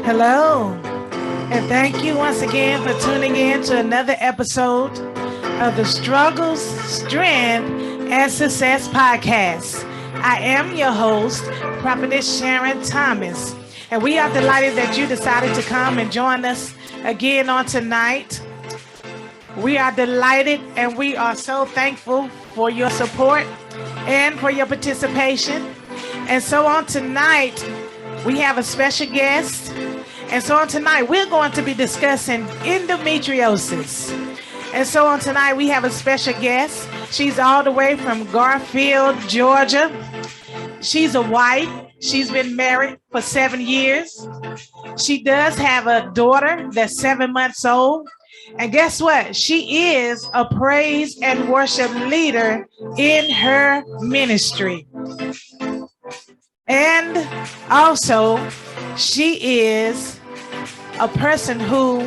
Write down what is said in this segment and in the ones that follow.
Hello, and thank you once again for tuning in to another episode of the Struggles, Strength, and Success podcast. I am your host, Prophetess Sharon Thomas, and we are delighted that you decided to come and join us again on tonight. We are delighted and we are so thankful for your support and for your participation. And so on tonight, we have a special guest. And so on tonight, we're going to be discussing endometriosis. And so on tonight, we have a special guest. She's all the way from Garfield, Georgia. She's a wife. She's been married for 7 years. She does have a daughter that's 7 months old. And guess what? She is a praise and worship leader in her ministry. And also, she is a person who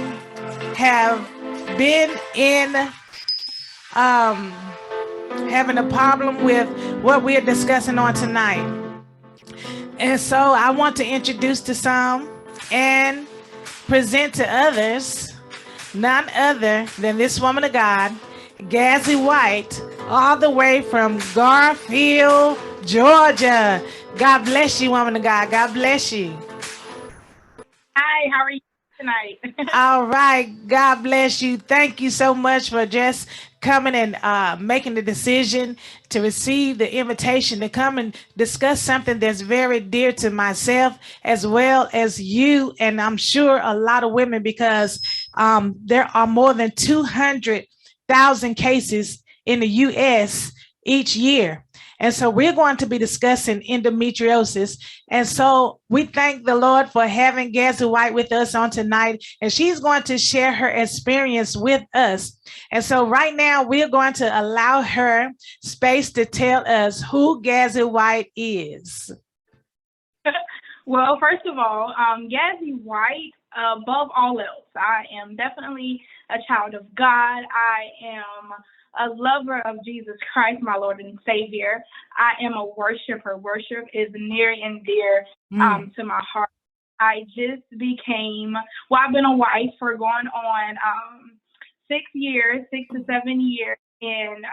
have been in having a problem with what we're discussing on tonight. And so I want to introduce to some and present to others none other than this woman of God, Gazzie White, all the way from Garfield, Georgia. God bless you, woman of God. God bless you. Hi, how are you tonight? All right. God bless you. Thank you so much for just coming and making the decision to receive the invitation to come and discuss something that's very dear to myself as well as you. And I'm sure a lot of women, because there are more than 200,000 cases in the U.S. each year. And so we're going to be discussing endometriosis. And so we thank the Lord for having Gazzie White with us on tonight. And she's going to share her experience with us. And so right now we're going to allow her space to tell us who Gazzie White is. Well, first of all, Gazzie White, above all else, I am definitely a child of God. I am a lover of Jesus Christ, my Lord and Savior. I am a worshiper. Worship is near and dear to my heart. I just became, I've been a wife for going on 6 years, 6 to 7 years in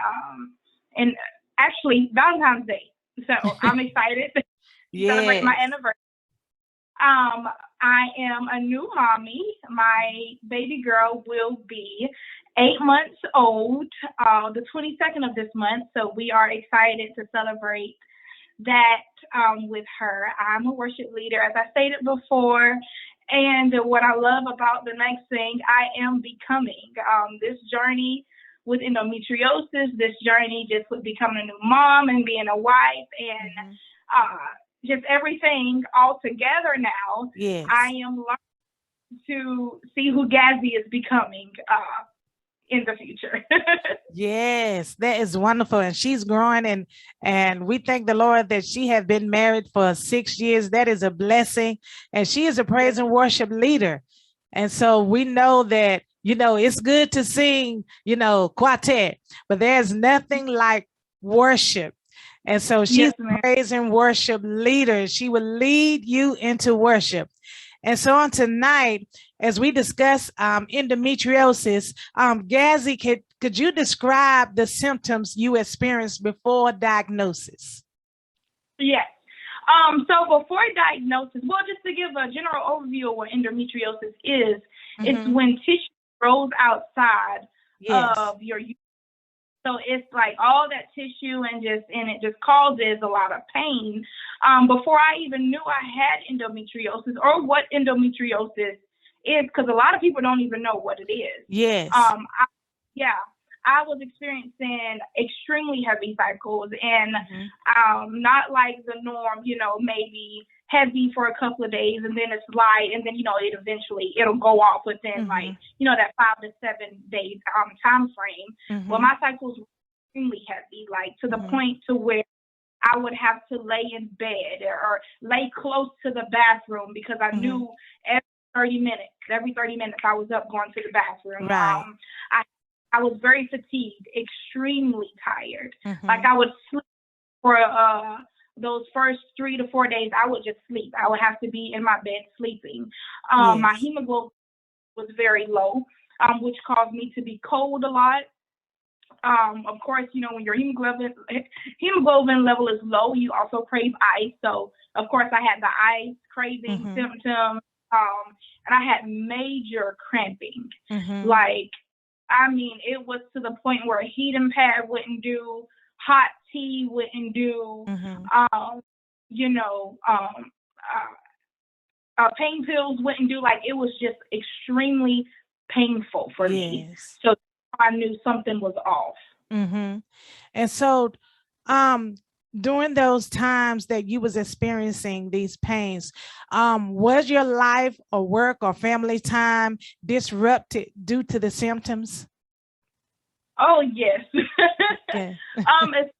actually Valentine's Day. So I'm excited to celebrate my anniversary. I am a new mommy. My baby girl will be 8 months old, the 22nd of this month. So we are excited to celebrate that with her. I'm a worship leader, as I stated before. And what I love about the next thing, I am becoming this journey with endometriosis, this journey just with becoming a new mom and being a wife and just everything all together now. Yes. I am learning to see who Gazzie is becoming in the future. Yes, that is wonderful. And she's growing and we thank the Lord that she has been married for 6 years. That is a blessing. And she is a praise and worship leader. And so we know that, it's good to sing, quartet, but there's nothing like worship. And so she's a praise and worship leader. She will lead you into worship. And so on tonight, as we discuss endometriosis, Gazzie, could you describe the symptoms you experienced before diagnosis? Yes. So before diagnosis, just to give a general overview of what endometriosis is, it's when tissue grows outside of your uterus. So it's like all that tissue and it just causes a lot of pain. Before I even knew I had endometriosis or what endometriosis is, because a lot of people don't even know what it is. Yes. I was experiencing extremely heavy cycles and not like the norm, maybe heavy for a couple of days and then it's light and then, it'll go off within that 5 to 7 days time frame. Well, my cycles were extremely heavy, like to the point to where I would have to lay in bed or lay close to the bathroom because I knew every 30 minutes I was up going to the bathroom. Right. I was very fatigued, extremely tired. Like I would sleep for those first 3 to 4 days, I would just sleep. I would have to be in my bed sleeping. My Yes. hemoglobin was very low, which caused me to be cold a lot. Of course, you know, when your hemoglobin level is low, you also crave ice. So, of course, I had the ice craving symptoms, and I had major cramping. Like, I mean, it was to the point where a heating pad wouldn't do, hot tea wouldn't do, you know, pain pills wouldn't do. Like, it was just extremely painful for me. So I knew something was off. And so, during those times that you was experiencing these pains, was your life or work or family time disrupted due to the symptoms? Oh, yes. Okay. Especially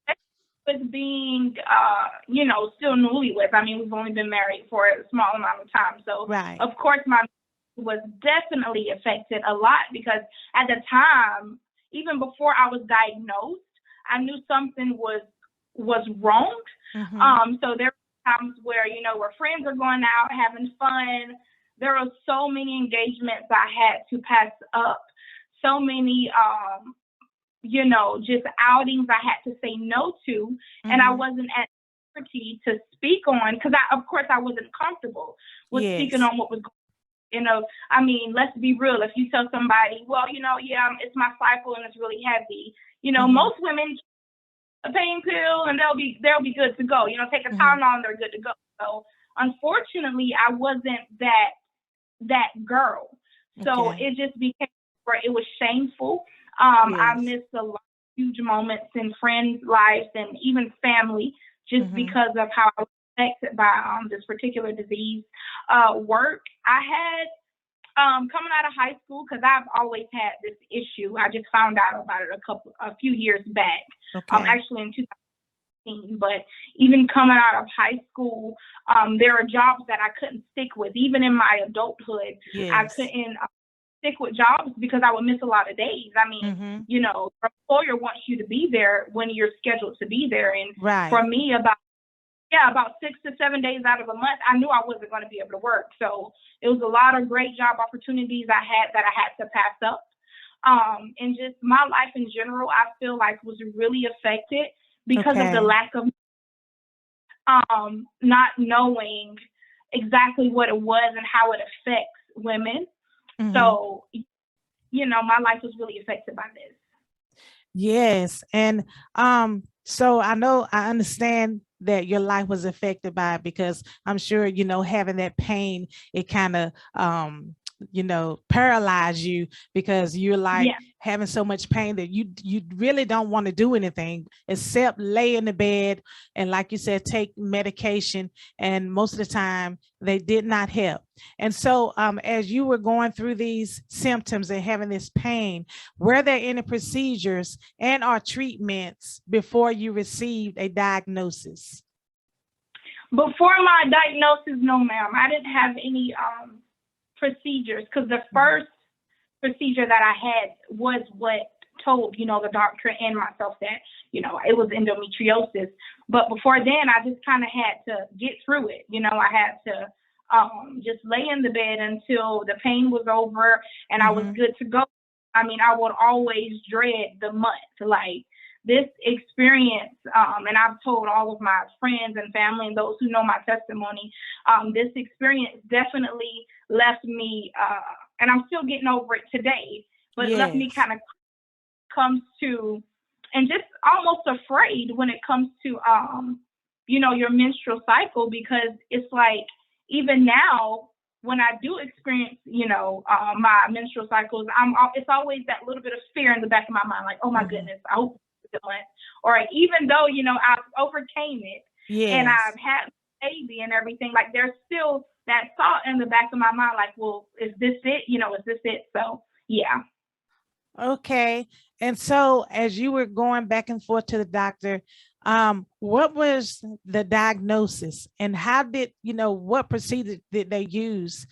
with being, you know, still newlyweds. I mean, we've only been married for a small amount of time. So, of course, my was definitely affected a lot because at the time, even before I was diagnosed, I knew something was wrong. So there were times where, you know, where friends are going out having fun. There were so many engagements I had to pass up. So many, you know, just outings I had to say no to, and I wasn't at liberty to speak on because of course I wasn't comfortable with speaking on what was going on. You know, I mean, let's be real. If you tell somebody, well, you know, yeah, it's my cycle and it's really heavy, you know, most women a pain pill and they'll be good to go. You know, take a Tylenol and they're good to go. So unfortunately, I wasn't that girl. So it just became where it was shameful. I missed a lot of huge moments in friends' lives and even family just because of how I was affected by this particular disease. Work, I had coming out of high school, because I've always had this issue. I just found out about it a few years back, actually in 2016. But even coming out of high school, there are jobs that I couldn't stick with. Even in my adulthood, I couldn't stick with jobs because I would miss a lot of days. I mean, you know, your employer wants you to be there when you're scheduled to be there. And for me, about 6 to 7 days out of a month, I knew I wasn't going to be able to work. So it was a lot of great job opportunities I had that I had to pass up. And just my life in general, I feel like was really affected because of the lack of not knowing exactly what it was and how it affects women. So, you know, my life was really affected by this. Yes. And so I understand that your life was affected by it because I'm sure, you know, having that pain, it kind of you know, paralyze you because you're like having so much pain that you really don't want to do anything except lay in the bed and, like you said, take medication, and most of the time they did not help. And so as you were going through these symptoms and having this pain, were there any procedures and or treatments before you received a diagnosis? Before my diagnosis, no, ma'am. I didn't have any procedures because the first procedure that I had was what told, you know, the doctor and myself that, you know, it was endometriosis. But before then, I just kind of had to get through it. You know, I had to just lay in the bed until the pain was over and I was good to go. I mean, I would always dread the month, like this experience, and I've told all of my friends and family and those who know my testimony, this experience definitely left me, and I'm still getting over it today, but it left me kind of comes to, and just almost afraid when it comes to, you know, your menstrual cycle, because it's like, even now, when I do experience, you know, my menstrual cycles, it's always that little bit of fear in the back of my mind, like, oh my goodness, I hope it's a month. Or even though, you know, I've overcame it and I've had a baby and everything, like there's still that thought in the back of my mind, like, well, is this it? You know, is this it? So, yeah. Okay. And so as you were going back and forth to the doctor, what was the diagnosis and how did, you know, what procedure did they use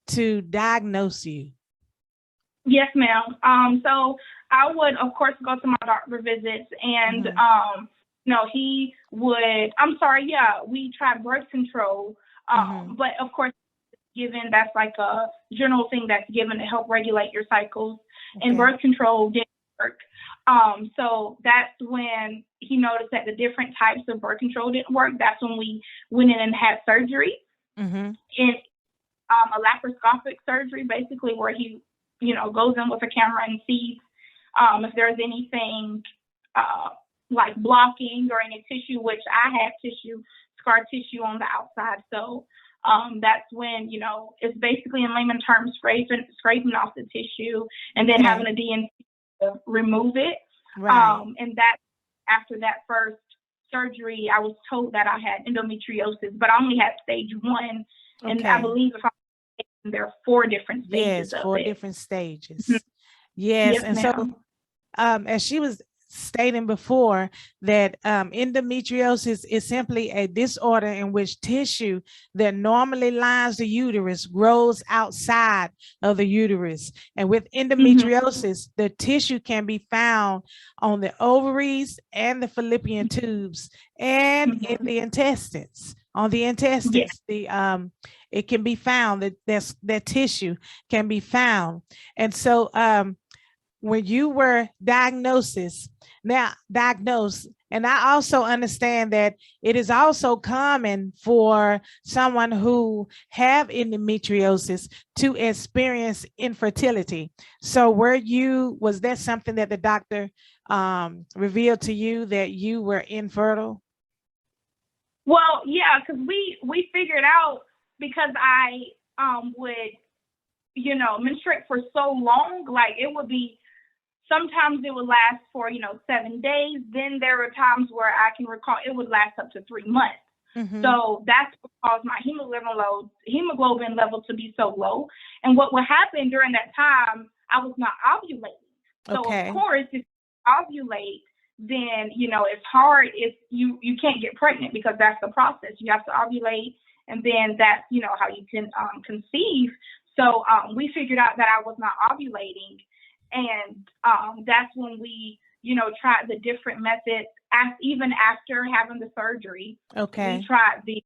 to diagnose you? Yes, ma'am. So I would, of course, go to my doctor visits, and No, he would. I'm sorry. Yeah, we tried birth control, but of course, given that's like a general thing that's given to help regulate your cycles, and birth control didn't work. So that's when he noticed that the different types of birth control didn't work. That's when we went in and had surgery, and a laparoscopic surgery, basically where he, goes in with a camera and sees if there's anything like blocking or any tissue, which I had scar tissue on the outside. So that's when, it's basically in layman terms scraping off the tissue and then having a DNC to remove it. Right. And that after that first surgery, I was told that I had endometriosis, but I only had stage 1. And I believe there are 4 different stages. Yes, 4 different stages. Yes, and so as she was stating before, that endometriosis is simply a disorder in which tissue that normally lines the uterus grows outside of the uterus. And with endometriosis, the tissue can be found on the ovaries and the fallopian tubes and in the intestines. On the intestines, it can be found that tissue can be found. And so when you were diagnosed, and I also understand that it is also common for someone who have endometriosis to experience infertility. So was that something that the doctor revealed to you, that you were infertile? Well, yeah, because we figured out, because I would, menstruate for so long, like it would be, sometimes it would last for, 7 days. Then there were times where I can recall it would last up to 3 months. So that's what caused my hemoglobin level to be so low. And what would happen during that time, I was not ovulating. So of course, if you ovulate, then, it's hard if you can't get pregnant, because that's the process. You have to ovulate, and then that's, how you can conceive. So we figured out that I was not ovulating. And that's when we, tried the different methods. Even after having the surgery, we tried the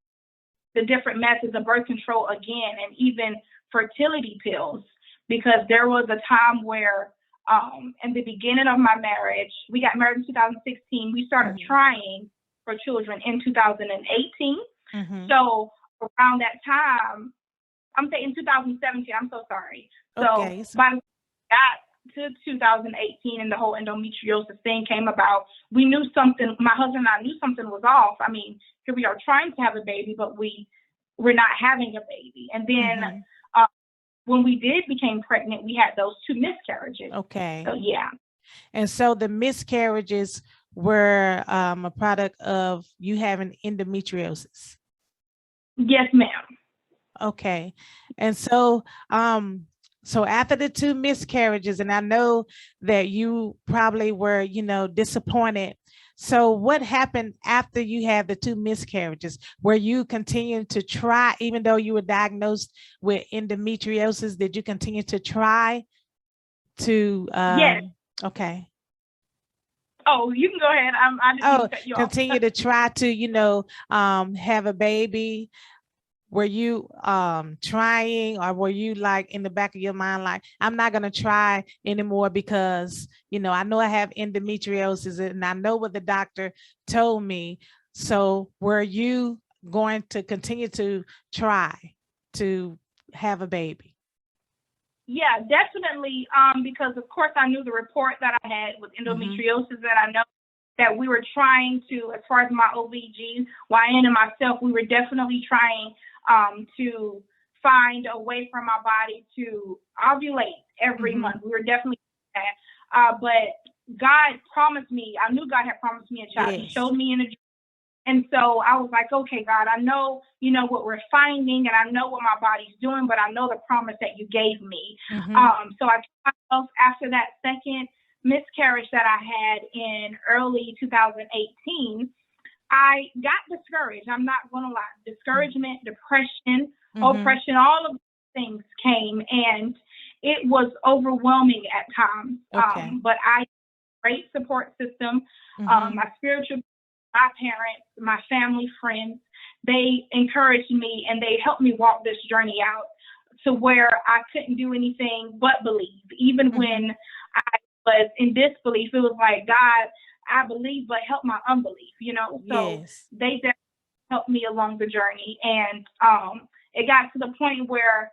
different methods of birth control again, and even fertility pills, because there was a time where in the beginning of my marriage, we got married in 2016. We started trying for children in 2018. So around that time, I'm saying 2017, I'm so sorry. So by the time we got to 2018 and the whole endometriosis thing came about, we knew something, my husband and I knew something was off. I mean, here we are trying to have a baby, but we're not having a baby. And then when we became pregnant, we had those 2 miscarriages. So yeah. And so the miscarriages were a product of you having endometriosis. Yes, ma'am. Okay. And so so after the 2 miscarriages, and I know that you probably were, disappointed. So what happened after you had the 2 miscarriages? Were you continuing to try, even though you were diagnosed with endometriosis? Did you continue to try to? Yes. Okay. Oh, you can go ahead. I didn't cut you continue off. to try to, have a baby. Were you trying, or were you like in the back of your mind, like, I'm not going to try anymore because, I know I have endometriosis and I know what the doctor told me. So were you going to continue to try to have a baby? Yeah, definitely. Because of course I knew the report that I had with endometriosis, and I know that we were trying to, as far as my OBGYN and myself, we were definitely trying to find a way for my body to ovulate every month. We were definitely doing that. But God promised me, I knew God had promised me a child. He showed me in a dream. And so I was like, okay, God, I know, what we're finding, and I know what my body's doing, but I know the promise that you gave me. So I told myself, after that second miscarriage that I had in early 2018, I got discouraged. I'm not going to lie. Discouragement, depression, oppression, all of these things came, and it was overwhelming at times. But I had a great support system. My spiritual my parents, my family, friends, they encouraged me and they helped me walk this journey out to where I couldn't do anything but believe. Even when I was in disbelief, it was like, God, I believe, but help my unbelief, you know? So Yes. they definitely helped me along the journey. And it got to the point where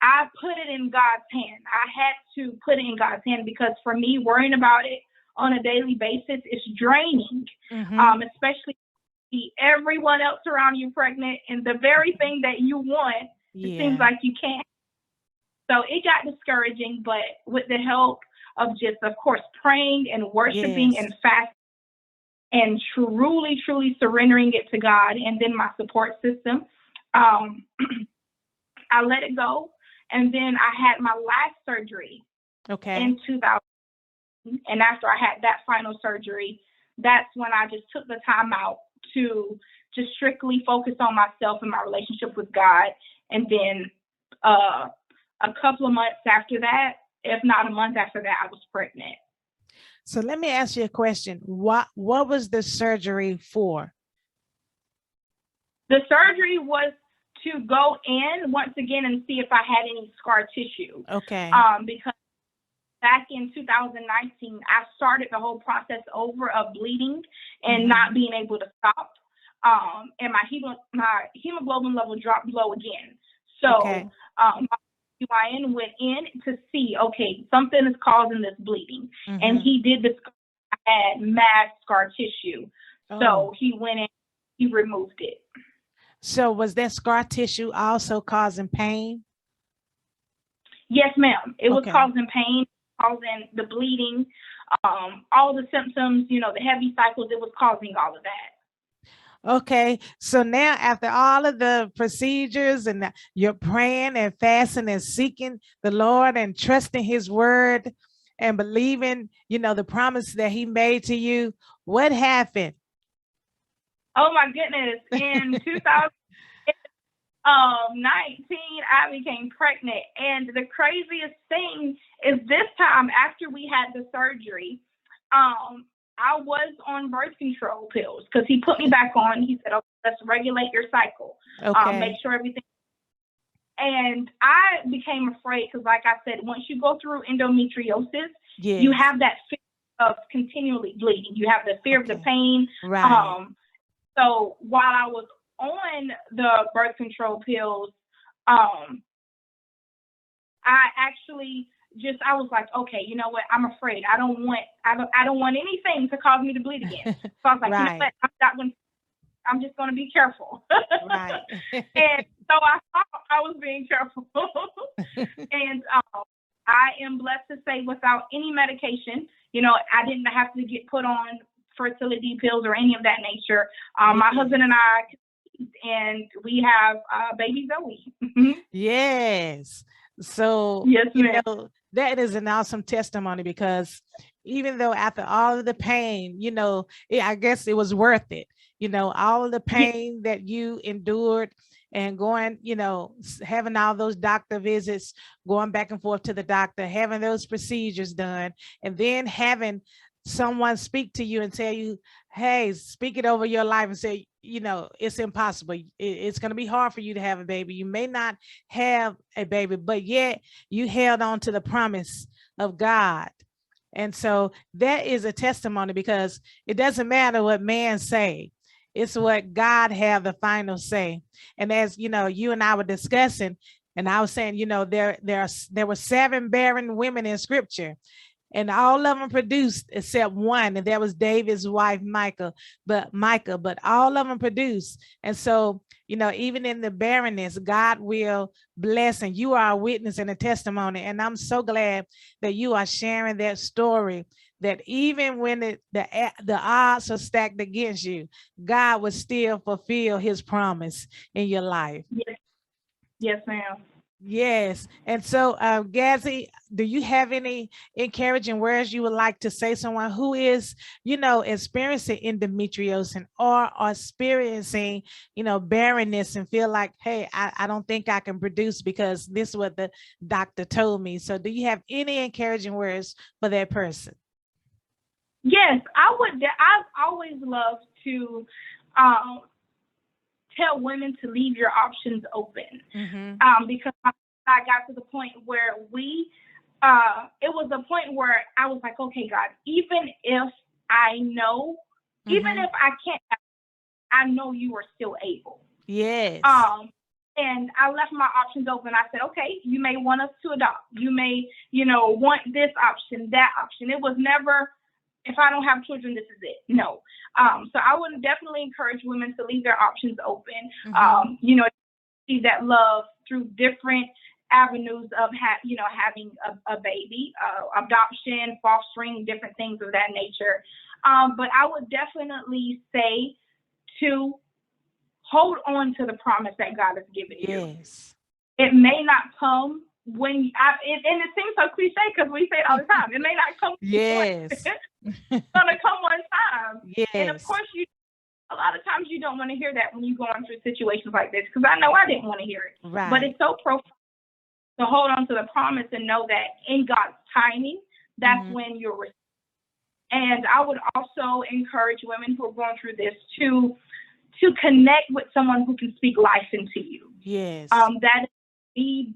I put it in God's hand. I had to put it in God's hand because for me, worrying about it on a daily basis is draining, especially everyone else around you pregnant and the very thing that you want, it seems like you can't. So it got discouraging, but with the help of just, of course, praying and worshiping and fasting and truly, truly surrendering it to God, and then my support system, I let it go. And then I had my last surgery in 2000. And after I had that final surgery, that's when I just took the time out to just strictly focus on myself and my relationship with God. And then a couple of months after that, if not a month after that, I was pregnant. So let me ask you a question. What was the surgery for? The surgery was to go in once again and see if I had any scar tissue. Because back in 2019, I started the whole process over of bleeding and not being able to stop. And my hemoglobin level dropped low again. So my GYN went in to see, okay, something is causing this bleeding. And he did discover I had mass scar tissue. So he went in, he removed it. So was that scar tissue also causing pain? Yes, ma'am. It was causing pain, causing the bleeding, all the symptoms, you know, the heavy cycles, it was causing all of that. Okay, so now after all of the procedures and you're praying and fasting and seeking the Lord and trusting his word and believing, you know, the promise that he made to you, what happened? Oh my goodness. In 2019, I became pregnant. And the craziest thing is this time after we had the surgery, I was on birth control pills because he put me back on. He said, okay, let's regulate your cycle. Make sure everything. And I became afraid because, like I said, once you go through endometriosis, you have that fear of continually bleeding. You have the fear of the pain. Right. So while I was on the birth control pills, I actually I was like, okay, you know what? I'm afraid. I don't want anything to cause me to bleed again. So I was like, you know what? I'm just going to be careful. Right. And so I thought I was being careful. And I am blessed to say without any medication, you know, I didn't have to get put on fertility pills or any of that nature. My husband and we have baby Zoe. Yes. So, you know, that is an awesome testimony because even though after all of the pain, you know, I guess it was worth it. You know, all of the pain that you endured and going, you know, having all those doctor visits, going back and forth to the doctor, having those procedures done, and then having someone speak to you and tell you, hey, speak it over your life and say, you know, it's impossible. It's going to be hard for you to have a baby. You may not have a baby, but yet you held on to the promise of God. And so that is a testimony because it doesn't matter what man say. It's what God have the final say. And as you know, you and I were discussing, and I was saying, you know, there were 7 barren women in scripture. And all of them produced except one, and that was David's wife, Micah, but all of them produced. And so, you know, even in the barrenness, God will bless, and you are a witness and a testimony. And I'm so glad that you are sharing that story, that even when the odds are stacked against you, God will still fulfill his promise in your life. Yes, ma'am. Yes. And so, Gazzie, do you have any encouraging words you would like to say to someone who is, you know, experiencing endometriosis or experiencing, you know, barrenness and feel like, hey, I don't think I can produce because this is what the doctor told me. So do you have any encouraging words for that person? Yes, I would. I've always loved to um, tell women to leave your options open, because I got to the point where it was a point where I was like, okay, God, even if I know, even if I can't, I know you are still able. Yes. And I left my options open. I said, okay, you may want us to adopt. You may, want this option, that option. It was never, if I don't have children, this is it. No. So I would definitely encourage women to leave their options open. See that love through different avenues of having a baby, adoption, fostering, different things of that nature. But I would definitely say to hold on to the promise that God has given you. Yes. It may not come and it seems so cliche because we say it all the time. It may not come. Yes. It's gonna come one time. Yes. And of course, a lot of times you don't want to hear that when you're going through situations like this, because I know I didn't want to hear it. Right. But it's so profound to hold on to the promise and know that in God's timing, that's when you're received. And I would also encourage women who are going through this to connect with someone who can speak life into you. Yes. That is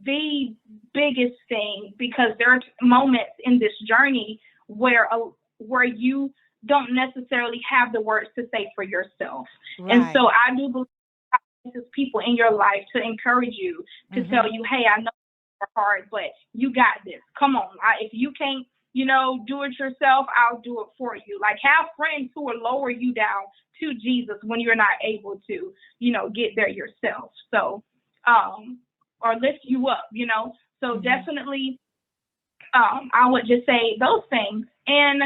the biggest thing, because there are moments in this journey where you don't necessarily have the words to say for yourself. Right. And so I do believe there's people in your life to encourage you, to tell you, hey, I know it's hard, but you got this. Come on. If you can't, do it yourself, I'll do it for you. Like, have friends who will lower you down to Jesus when you're not able to, get there yourself. So, or lift you up, So definitely, I would just say those things. And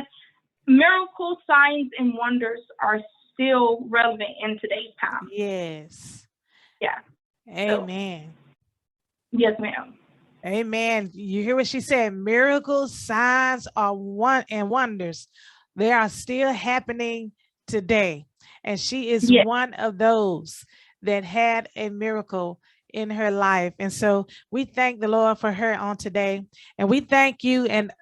miracle signs and wonders are still relevant in today's time. Yes. Yeah. Amen. So, yes, ma'am. Amen. You hear what she said? Miracles, signs and wonders. They are still happening today. And she is one of those that had a miracle in her life. And so we thank the Lord for her on today. And we thank you and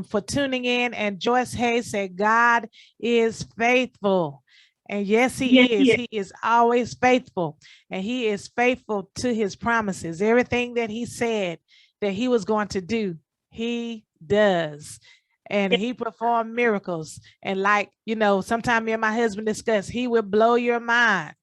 for tuning in. And Joyce Hayes said, God is faithful. And yes, he is. He is always faithful. And he is faithful to his promises. Everything that he said that he was going to do, he does. And he performed miracles. And like, sometimes me and my husband discuss, he will blow your mind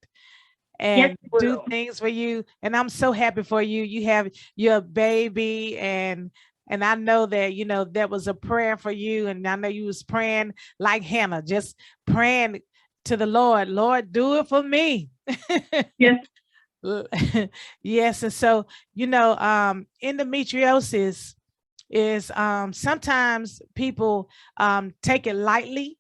and do things for you. And I'm so happy for you. You have your baby, and I know that, that was a prayer for you. And I know you was praying like Hannah, just praying to the Lord, do it for me. Yes. Yes. And so, endometriosis is sometimes people take it lightly,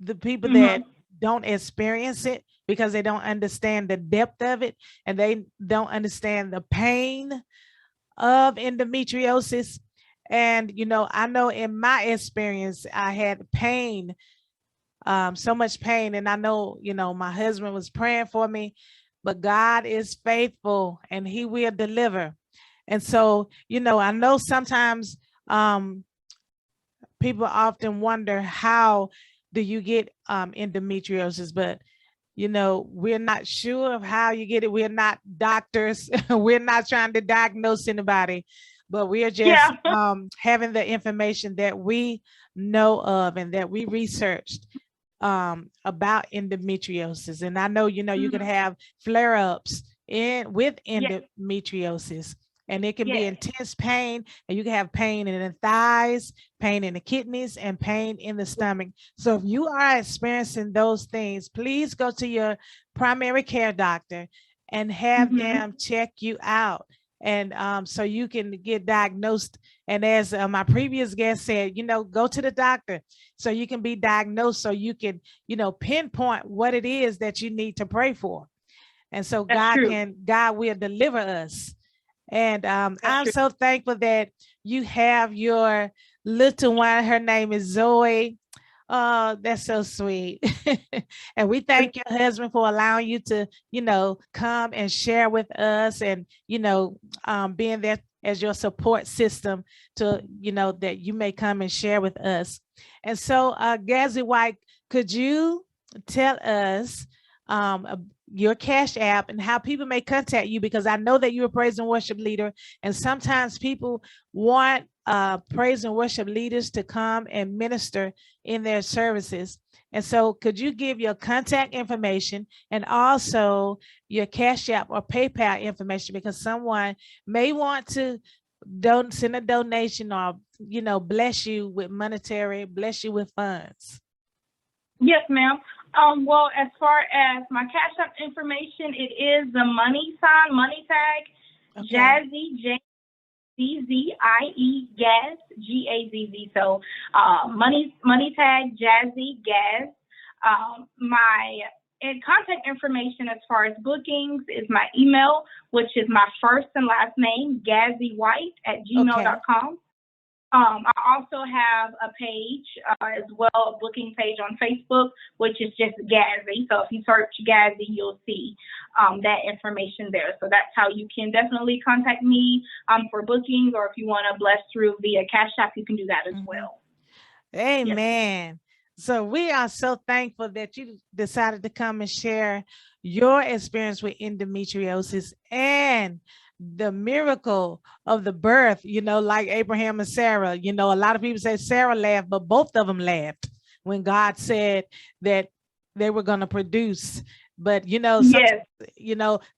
the people that don't experience it, because they don't understand the depth of it, and they don't understand the pain of endometriosis. And I know in my experience, I had pain, so much pain, and I know my husband was praying for me, but God is faithful and he will deliver. And so, I know sometimes people often wonder, how do you get endometriosis? But, we're not sure of how you get it. We're not doctors. We're not trying to diagnose anybody, but we are just having the information that we know of and that we researched about endometriosis. And I know, you could have flare-ups with endometriosis, and it can be intense pain, and you can have pain in the thighs, pain in the kidneys, and pain in the stomach. So if you are experiencing those things, please go to your primary care doctor and have them check you out. And so you can get diagnosed. And as my previous guest said, go to the doctor so you can be diagnosed, so you can, pinpoint what it is that you need to pray for. And so God will deliver us. And I'm so thankful that you have your little one. Her name is Zoe. Oh, that's so sweet. And we thank your husband for allowing you to, come and share with us, and, being there as your support system to, that you may come and share with us. And so, Gazzie White, could you tell us your Cash App and how people may contact you? Because I know that you're a praise and worship leader, and sometimes people want praise and worship leaders to come and minister in their services. And so could you give your contact information and also your Cash App or PayPal information, because someone may want to don't send a donation or bless you with monetary, bless you with funds. Yes, ma'am. Well, as far as my Cash App information, it is the money tag, Okay. Gazzie, Gazzie, Gazz. So money tag, Gazzie, Gazz. My contact information as far as bookings is my email, which is my first and last name, GazzieWhite@gmail.com. I also have a page as well, a booking page on Facebook, which is just Gazzie. So if you search Gazzie, you'll see that information there. So that's how you can definitely contact me for bookings, or if you want to bless through via Cash App, you can do that as well. Amen. Yes. So we are so thankful that you decided to come and share your experience with endometriosis and the miracle of the birth, like Abraham and Sarah. A lot of people say Sarah laughed, but both of them laughed when God said that they were going to produce. But yes.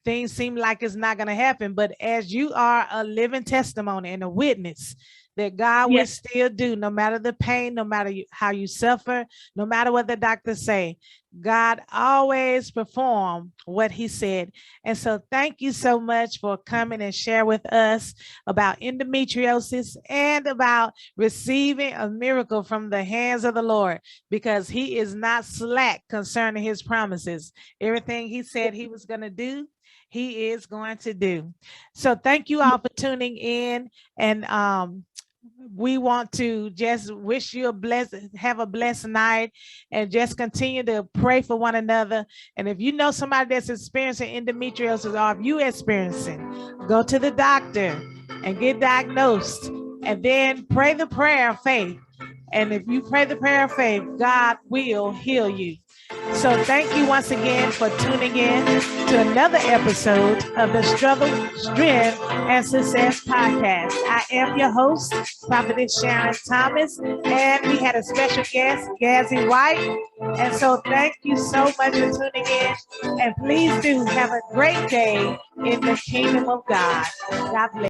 Things seem like it's not going to happen. But as you are a living testimony and a witness that God will still do, no matter the pain, no matter how you suffer, no matter what the doctors say, God always performed what he said. And so thank you so much for coming and share with us about endometriosis and about receiving a miracle from the hands of the Lord, because he is not slack concerning his promises. Everything he said he was going to do, he is going to do. So thank you all for tuning in, and we want to just wish you have a blessed night, and just continue to pray for one another. And if you know somebody that's experiencing endometriosis, or if you experiencing, go to the doctor and get diagnosed, and then pray the prayer of faith. And if you pray the prayer of faith, God will heal you. So thank you once again for tuning in to another episode of the Struggle, Strength, and Success podcast. I am your host, Prophetess Sharon Thomas, and we had a special guest, Gazzie White. And so thank you so much for tuning in, and please do have a great day in the kingdom of God. God bless.